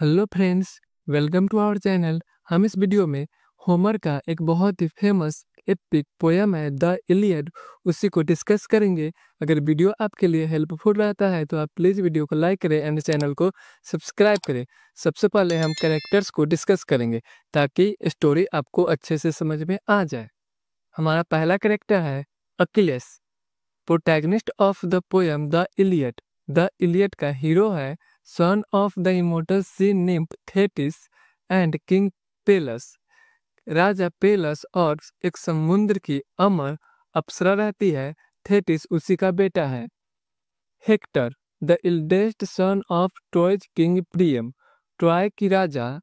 Hello friends, welcome to our channel. हम इस video में होमर का एक बहुत ही फेमस एपिक पोयम है द इलियड, उसी को डिस्कस करेंगे। अगर वीडियो आपके लिए हेल्पफुल रहता है तो आप प्लीज़ वीडियो को लाइक करें एंड चैनल को सब्सक्राइब करें। सबसे पहले हम कैरेक्टर्स को डिस्कस करेंगे ताकि स्टोरी आपको अच्छे से समझ में आ जाए। हमारा पहला कैरेक्टर है Achilles, protagonist of the poem the Iliad. The Iliad का हीरो है son of the immortal sea nymph Thetis and king Peleus. राजा पेलस और एक समुद्र की अमर अप्सरा रहती है, थेटिस उसी का बेटा है। Hector, the eldest son of Troy's king Priam. Troy की राजा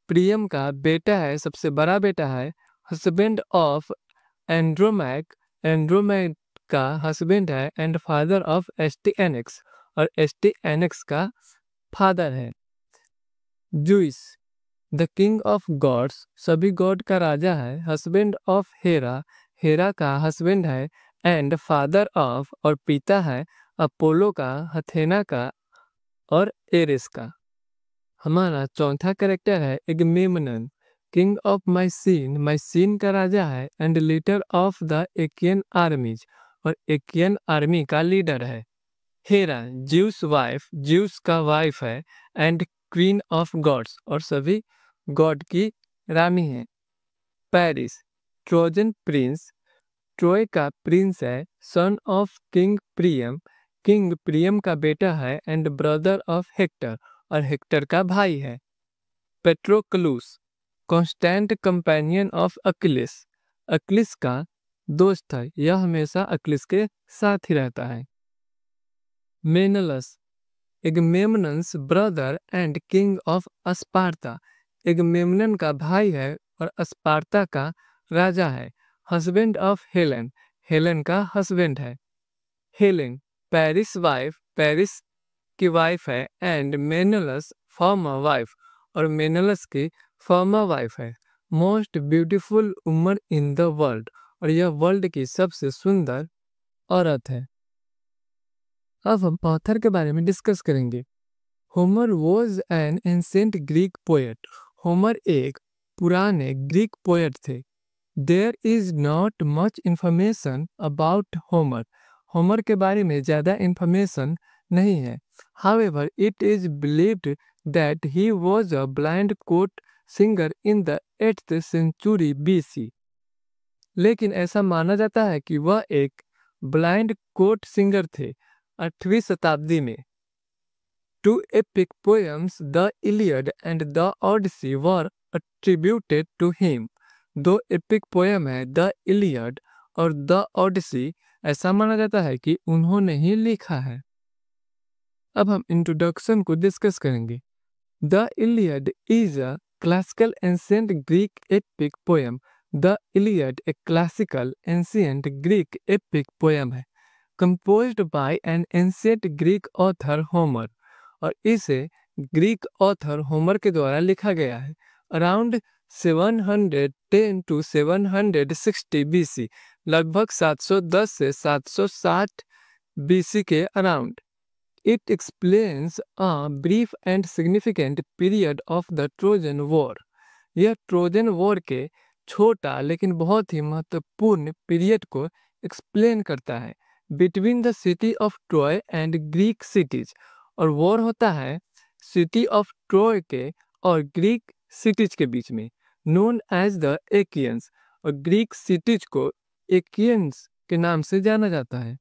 प्रियम का बेटा है, सबसे बड़ा बेटा है। हस्बैंड ऑफ एंड्रोमैक, एंड्रोमैक का हस्बैंड है। एंड फादर ऑफ एस्टिएनेक्स, और एस्टिएनेक्स का फादर है। Jewish, the king of God's, सभी गॉड का राजा है। हस्बैंड ऑफ हेरा, हेरा का हस्बैंड है। एंड फादर ऑफ, और पिता है अपोलो का, हथेना का और एरिस का। हमारा चौथा कैरेक्टर है एगमेम्नन, किंग ऑफ माइसीन, माइसीन का राजा है। And leader of the Achaean armies, और एकियन आर्मी का लीडर है। हेरा, ज्यूस वाइफ, ज्यूस का वाइफ है। एंड क्वीन ऑफ गॉड्स, और सभी गॉड की रानी है। पेरिस, ट्रोजन प्रिंस, ट्रोय का प्रिंस है। Son of king Priam, king Priam का बेटा है। एंड ब्रदर ऑफ हेक्टर, और हेक्टर का भाई है। Patroclus, constant companion of Achilles, Achilles का दोस्त है, यह हमेशा अकिलिस के साथ ही रहता है। Menelaus, एगमेम्नन्स brother and king of अस्पार्ता, एगमेम्नन का भाई है और अस्पार्ता का राजा है। हस्बैंड ऑफ हेलेन, हेलेन का हस्बैंड है। हेलेन, पेरिस वाइफ, पेरिस की वाइफ है। एंड मेनलस फॉर्मर वाइफ, और मेनलस की फॉर्मर वाइफ है। Most beautiful woman in the world, और यह वर्ल्ड की सबसे सुंदर औरत है। अब हम ऑथर के बारे में डिस्कस करेंगे। Homer was an ancient Greek poet, Homer एक पुराने ग्रीक पोएट थे। There is not much information about Homer, Homer के बारे में ज़्यादा इंफॉर्मेशन नहीं है। However it is believed that he was a blind court singer in the 8th century BC, लेकिन ऐसा माना जाता है कि वह एक ब्लाइंड कोर्ट सिंगर थे 8वीं शताब्दी में। Two epic poems, the Iliad and the Odyssey, were attributed to him. दो एपिक पोयम है द इलियड और द ओडिसी, ऐसा माना जाता है कि उन्होंने ही लिखा है। अब हम इंट्रोडक्शन को डिस्कस करेंगे। The Iliad is a classical ancient Greek epic poem. The Iliad एक classical ancient Greek epic poem है, composed by an ancient Greek author Homer, और इसे ग्रीक ऑथर होमर के द्वारा लिखा गया है अराउंड 710 to 760 BC, लगभग 710 से 760 BC के around. It explains a brief and significant period of the Trojan war. यह ट्रोजन वॉर के छोटा लेकिन बहुत ही महत्वपूर्ण पीरियड को एक्सप्लेन करता है between the city of Troy and Greek cities, और वॉर होता है सिटी ऑफ ट्रॉय के और ग्रीक सिटीज के बीच में, नोन एज द एकियंस, और ग्रीक सिटीज को एकियंस के नाम से जाना जाता है।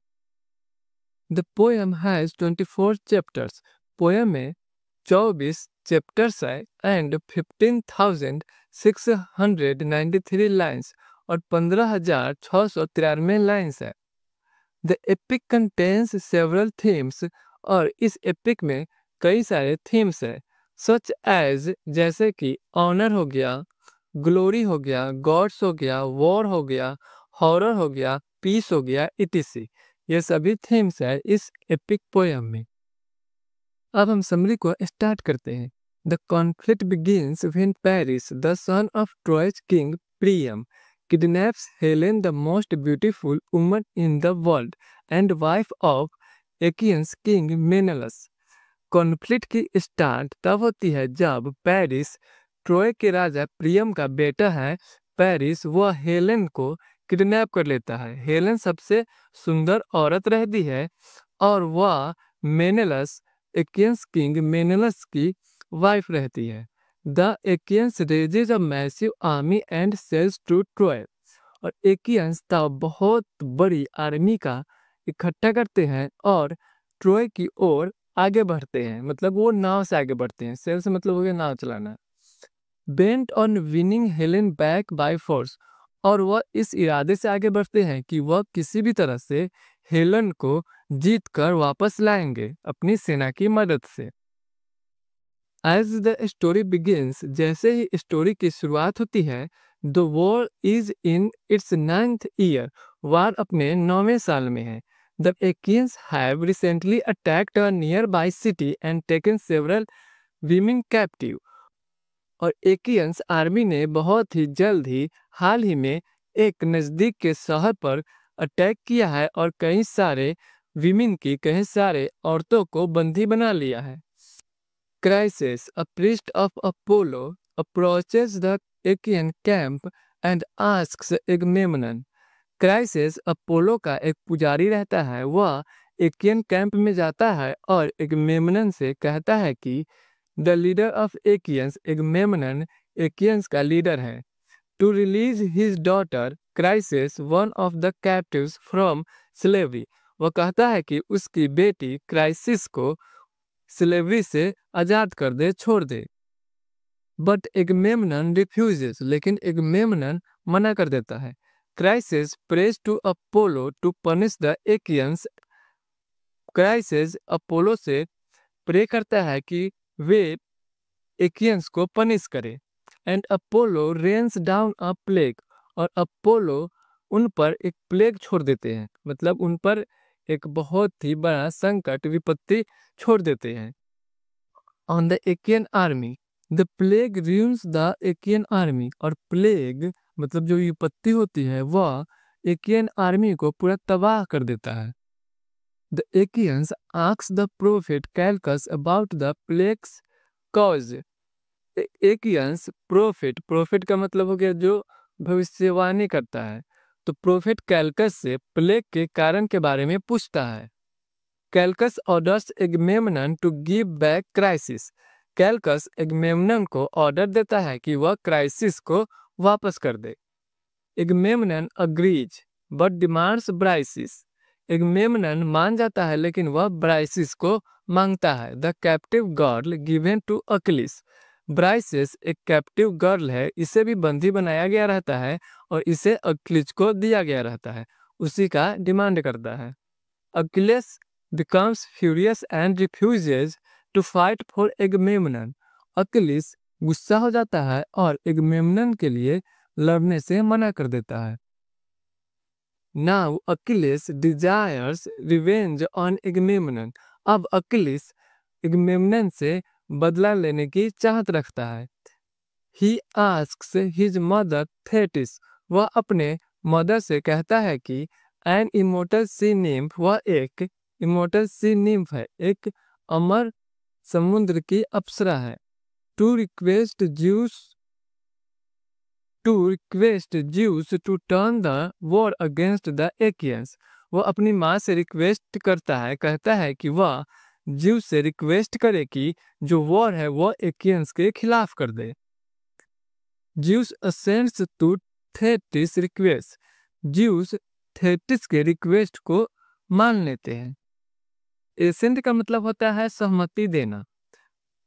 The poem has 24 chapters, poem में 24 चैप्टर्स है। एंड 15,693 लाइन्स, और 15,693 लाइन्स है। The epic contains several themes, और इस एपिक में कई सारे थीम्स है, सच एज जैसे कि ऑनर हो गया, ग्लोरी हो गया, गॉड्स हो गया, वॉर हो गया, हॉरर हो गया, पीस हो गया, इटीसी। ये सभी थीम्स है इस एपिक पोयम में। अब हम समरी को स्टार्ट करते हैं। The conflict begins when Paris, the son of Troy's king Priam, kidnaps Helen, the most beautiful woman in the world and wife of Achaeans king Menelaus. Conflict की start तब होती है जब पेरिस, ट्रोय के राजा प्रियम का बेटा है पेरिस, वह हेलेन को किडनैप कर लेता है। हेलेन सबसे सुंदर औरत रहती है और वह मेनेलस, एकियंस किंग मेनेलस की वाइफ रहती है। The Achaeans raises a massive army and sails to Troy. और एकियंस तब बहुत बड़ी आर्मी का इकट्ठा करते हैं और ट्रोय की ओर आगे बढ़ते हैं, मतलब वो नाव से आगे बढ़ते हैं। सेल से मतलब हो गया नाव चलाना। Bent on winning Helen back by force. और वह इस इरादे से आगे बढ़ते हैं कि वह किसी भी तरह से हेलन को जीत कर वापस लाएंगे अपनी सेना की मदद से। एज द स्टोरी बिगिंस, जैसे ही स्टोरी की शुरुआत होती है, the war is in its 9th year. War अपने 9वें साल में है। The Achaeans have recently attacked a nearby city and taken several women captive. और एकियंस आर्मी ने बहुत ही जल्द ही हाल ही में एक नजदीक के शहर पर अटैक किया है और कई सारे कई सारे औरतों को बंदी बना लिया है। Chryses, a priest of Apollo, approaches the Achaean camp and asks Agamemnon. Crisis Apollo का एक पुजारी रहता है। वह एकियन कैंप में जाता है और एगमेमनन से कहता है कि the leader of Achaeans, Agamemnon Achaeans का लीडर है, to release his daughter Chryseis one of the captives from slavery. वह कहता है कि उसकी बेटी क्राइसिस को स्लेवरी से आजाद कर दे, छोड़ दे। बट एगमेमनन रिफ्यूजेस, लेकिन एगमेमनन मना कर देता है। Chryses prays to Apollo to punish the Achaeans. Chryses Apollo से प्रे करता है कि वे एकियंस को पनिश करे। And Apollo rains down a plague. और अपोलो उन पर एक प्लेग छोड़ देते हैं, मतलब उन पर एक बहुत ही बड़ा संकट विपत्ति छोड़ देते हैं। On the Achaean army, the plague ruins the Achaean army. और प्लेग मतलब जो विपत्ति होती है वह एकियन आर्मी को पूरा तबाह कर देता है। The Achaeans ask the prophet Calchas about the plague's cause. Achaeans prophet का मतलब हो गया जो भविष्यवाणी करता है, तो प्रोफेट कैलकस से प्लेग के कारण के बारे में पूछता है। Calchas orders Agamemnon to give back Chryseis. Calchas Agamemnon को ऑर्डर देता है कि वह क्राइसिस को वापस कर दे। Agamemnon agrees but demands Briseis. Agamemnon मान जाता है लेकिन वह ब्राइसिस को मांगता है। The captive girl given to Achilles. Briseis एक कैप्टिव गर्ल है, इसे भी बंदी बनाया गया रहता है और इसे अकिलिस को दिया गया रहता है, उसी का डिमांड करता है। Achilles becomes furious and refuses to fight for Agamemnon. Achilles गुस्सा हो जाता है और एगमेमनन के लिए लड़ने से मना कर देता है। Now Achilles desires revenge on Agamemnon. अब अकिलिस एगमेमनन से बदला लेने की चाहत रखता है। He asks his mother Thetis. वह अपने मदर से कहता है कि an immortal sea nymph, वह एक इमोर्टल सी निम्फ है, एक अमर समुद्र की अप्सरा है, to request Zeus to turn the war against the Achaeans. वह अपनी माँ से रिक्वेस्ट करता है, कहता है कि वह ज्यूस से रिक्वेस्ट करे कि जो वॉर है वह एकियंस के खिलाफ कर दे। Zeus ascends to Thetis request. Zeus Thetis के रिक्वेस्ट को मान लेते हैं। एसेंट का मतलब होता है सहमति देना।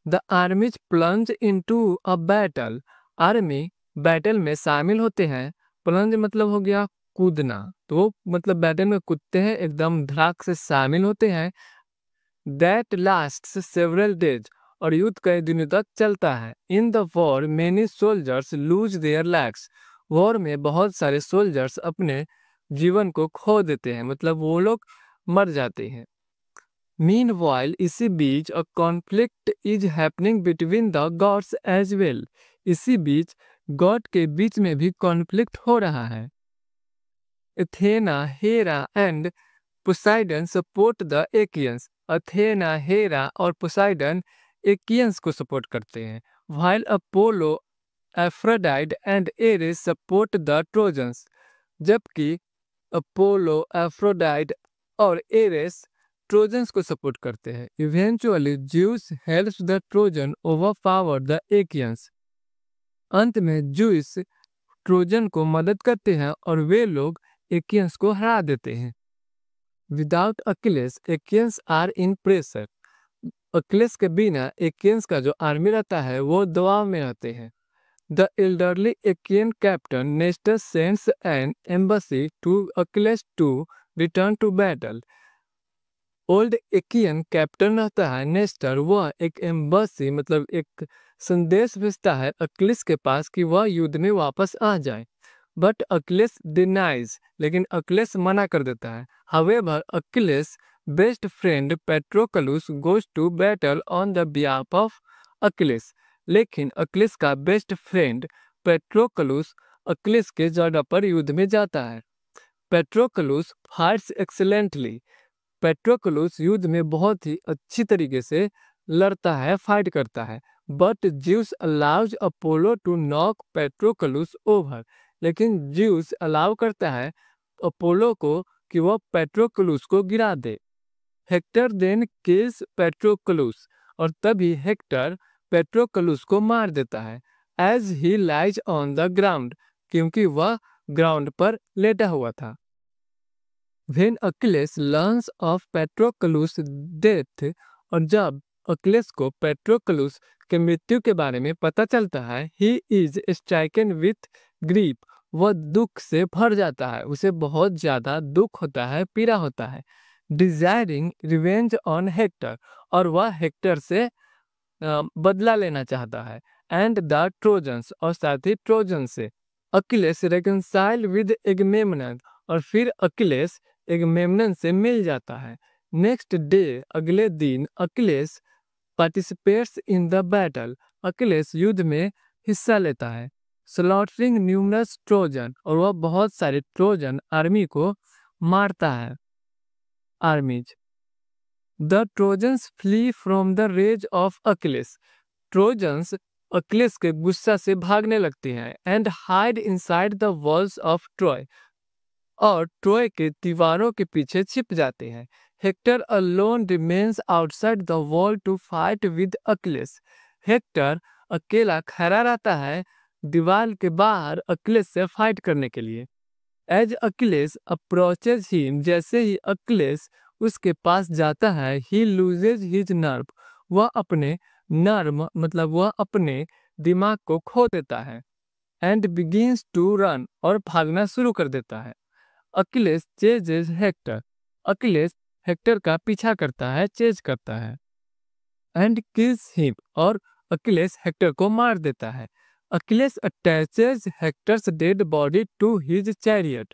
The armies plunge into a battle. Army battle में शामिल होते हैं। प्लंज मतलब हो गया कूदना, तो मतलब बैटल में कूदते हैं, एकदम धड़ाक से शामिल होते हैं। That lasts several days. और युद्ध कई दिनों तक चलता है। In the war many soldiers lose their lives. War में बहुत सारे सोल्जर्स अपने जीवन को खो देते हैं, मतलब वो लोग मर जाते हैं। Meanwhile, इसी बीच a conflict is happening between the gods as well. इसी बीच गॉड के बीच में भी कॉन्फ्लिक्ट हो रहा है। Athena, Hera and Poseidon support the Achaeans. Athena, Hera और पोसाइडन एकियंस को सपोर्ट करते हैं, while Apollo, Aphrodite and Eris support the Trojans. जबकि अपोलो, एफ्रोडाइट और एरिस ट्रोजन्स को सपोर्ट करते हैं। Eventually Zeus helps the Trojan overpower the Achaeans. अंत में ज्यूस ट्रोजन को मदद करते हैं और वे लोग एकियंस को हरा देते हैं। Without Achilles Achaeans are in pressure. Achilles के बिना एकियंस का जो आर्मी रहता है वो दबाव में रहते हैं। The elderly Achaean captain Nestor sends an embassy to Achilles to return to battle. Old Achaean captain रहता है नेस्टर, वह एक एम्बेसी मतलब एक संदेश भेजता है अकिलेस के पास कि वह युद्ध में वापस आ जाए। बट अकिलेस डिनाइज, लेकिन अकिलेस मना कर देता है। However Achilles best friend Patroclus goes to battle on the behalf of Achilles. लेकिन अकिलेस का बेस्ट फ्रेंड पेट्रोकलुस अकिलेस के जगह पर युद्ध में जाता है। पेट्रोकलुस फाइट्स एक्सीलेंटली। पेट्रोकलुस युद्ध में बहुत ही अच्छी तरीके से लड़ता है, फाइट करता है। But Zeus allows Apollo to knock Patroclus over. लेकिन ज्यूस अलाउ करता है अपोलो को कि वह पेट्रोकलुस को गिरा दे। हेक्टर देन किल्स पेट्रोकलुस, और तभी हेक्टर पेट्रोकलुस को मार देता है। As he lies on the ground, क्योंकि वह ग्राउंड पर लेटा हुआ था। When Achilles learns of Patroclus death, और जब अकिलेस को पेट्रोकलुस के मृत्यु के बारे में पता चलता है, he is stricken with grief, वह दुख से भर जाता है, उसे बहुत ज्यादा दुख होता है, पीड़ा होता है। डिजायरिंग रिवेंज ऑन हेक्टर, और वह हेक्टर से बदला लेना चाहता है। एंड द ट्रोजन्स, और साथ ही ट्रोजन से। अकिलेस रेकंसाइल विद एगमेम्नन, और फिर अकिलेस एगमेम्नन से मिल जाता है। नेक्स्ट डे, अगले दिन Achilles participates in the battle, Achilles युद्ध में हिस्सा लेता है। स्लॉटरिंग न्यूमरस ट्रोजन, और वह बहुत सारे ट्रोजन आर्मी को मारता है। Armies. The Trojans flee from the rage of Achilles, Trojans Achilles के गुस्सा से भागने लगते हैं। And hide inside the walls of Troy, और ट्रॉय के दीवारों के पीछे छिप जाते हैं। Hector alone remains outside the wall to fight with Achilles, Hector अकेला खड़ा रहता है दीवार के बाहर अकिलेस से फाइट करने के लिए। एज अकिलेस अप्रोचेज हिम, जैसे ही अकिलेस उसके पास जाता है, ही लूजेज हिज नर्व, वह अपने नर्म मतलब वह अपने दिमाग को खो देता है। एंड बिगिंस टू रन, और भागना शुरू कर देता है। Achilles chases Hector, Achilles Hector का पीछा करता है, चेज करता है। एंड किल्स हिम, और अकिलेस हेक्टर को मार देता है। Achilles attaches Hector's dead body to his chariot,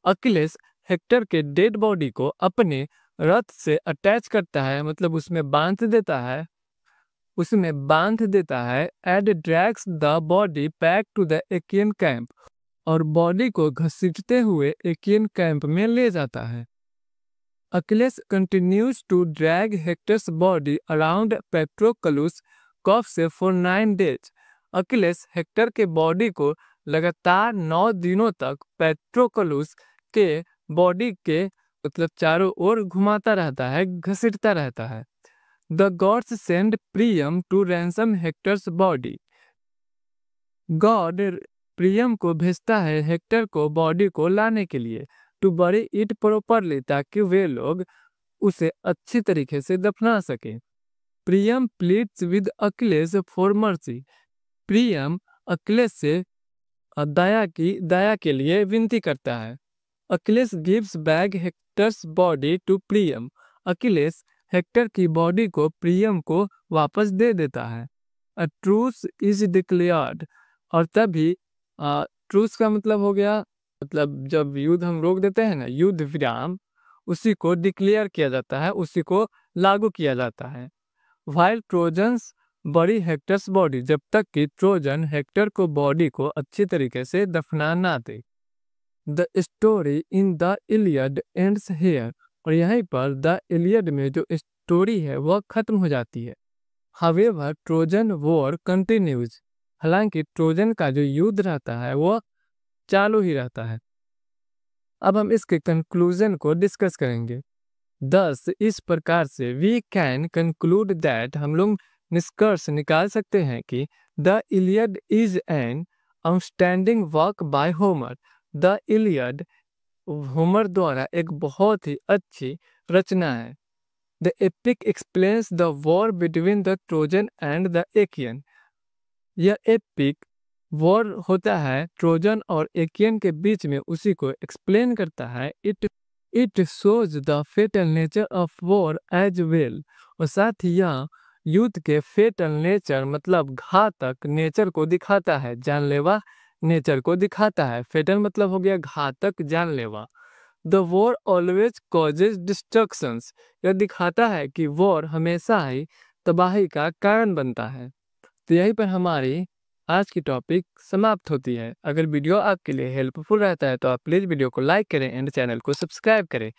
Achilles Hector के डेड बॉडी को अपने रथ से अटैच करता है, मतलब उसमें बांध देता है। And drags the body back to the Achaean camp, और बॉडी को घसीटते हुए एकियन कैंप में ले जाता है। Achilles continues to drag Hector's body around Patroclus कॉफ से फॉर 9 days, अकिलेस हेक्टर के बॉडी को लगातार 9 दिनों तक पेट्रोकलुस के बॉडी के मतलब चारों ओर घुमाता रहता है, घसीटता रहता है। The gods send Priam to ransom Hector's body, god Priam को भेजता है हेक्टर को बॉडी को लाने के लिए। टू बरी इट प्रॉपरली, ताकि वे लोग उसे अच्छी तरीके से दफना सके। Priam pleads with Achilles for mercy, Priam Achilles से दया के लिए विनती करता है। Achilles gives back Hector's body to Priam, Achilles Hector की बॉडी को प्रियम को वापस दे देता है। अ ट्रूस इज डिक्लेयर्ड, और तभी ट्रूस का मतलब हो गया, मतलब जब युद्ध हम रोक देते हैं ना, युद्ध विराम, उसी को डिक्लेयर किया जाता है, उसी को लागू किया जाता है। व्हाइल ट्रोजन्स बड़ी हेक्टर्स बॉडी, जब तक कि ट्रोजन हेक्टर को बॉडी को अच्छी तरीके से दफना ना दे। The story in the Iliad ends here, और यहीं पर द इलियड में जो स्टोरी है वह खत्म हो जाती है। However, ट्रोजन वॉर कंटिन्यूज, हालांकि ट्रोजन का जो युद्ध रहता है वह चालू ही रहता है। अब हम इसके कंक्लूजन को डिस्कस करेंगे। दस इस प्रकार से वी कैन कंक्लूड दैट, हम लोग निष्कर्ष निकाल सकते हैं कि the Iliad is an outstanding work by Homer. The Iliad Homer द्वारा एक बहुत ही अच्छी रचना है। The epic explains the war between the Trojan and the Achaean. यह एपिक वॉर होता है ट्रोजन और एकियन के बीच में, उसी को एक्सप्लेन करता है। It shows the fatal nature of war as well, और साथ ही यह युद्ध के फेटल नेचर मतलब घातक नेचर को दिखाता है, जानलेवा नेचर को दिखाता है। फेटल मतलब हो गया घातक, जानलेवा। The war always causes destructions, यह दिखाता है कि वॉर हमेशा ही तबाही का कारण बनता है। तो यहीं पर हमारी आज की टॉपिक समाप्त होती है। अगर वीडियो आपके लिए हेल्पफुल रहता है तो आप प्लीज़ वीडियो को लाइक करें एंड चैनल को सब्सक्राइब करें।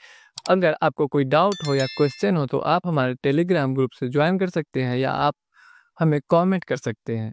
अगर आपको कोई डाउट हो या क्वेश्चन हो तो आप हमारे टेलीग्राम ग्रुप से ज्वाइन कर सकते हैं या आप हमें कमेंट कर सकते हैं।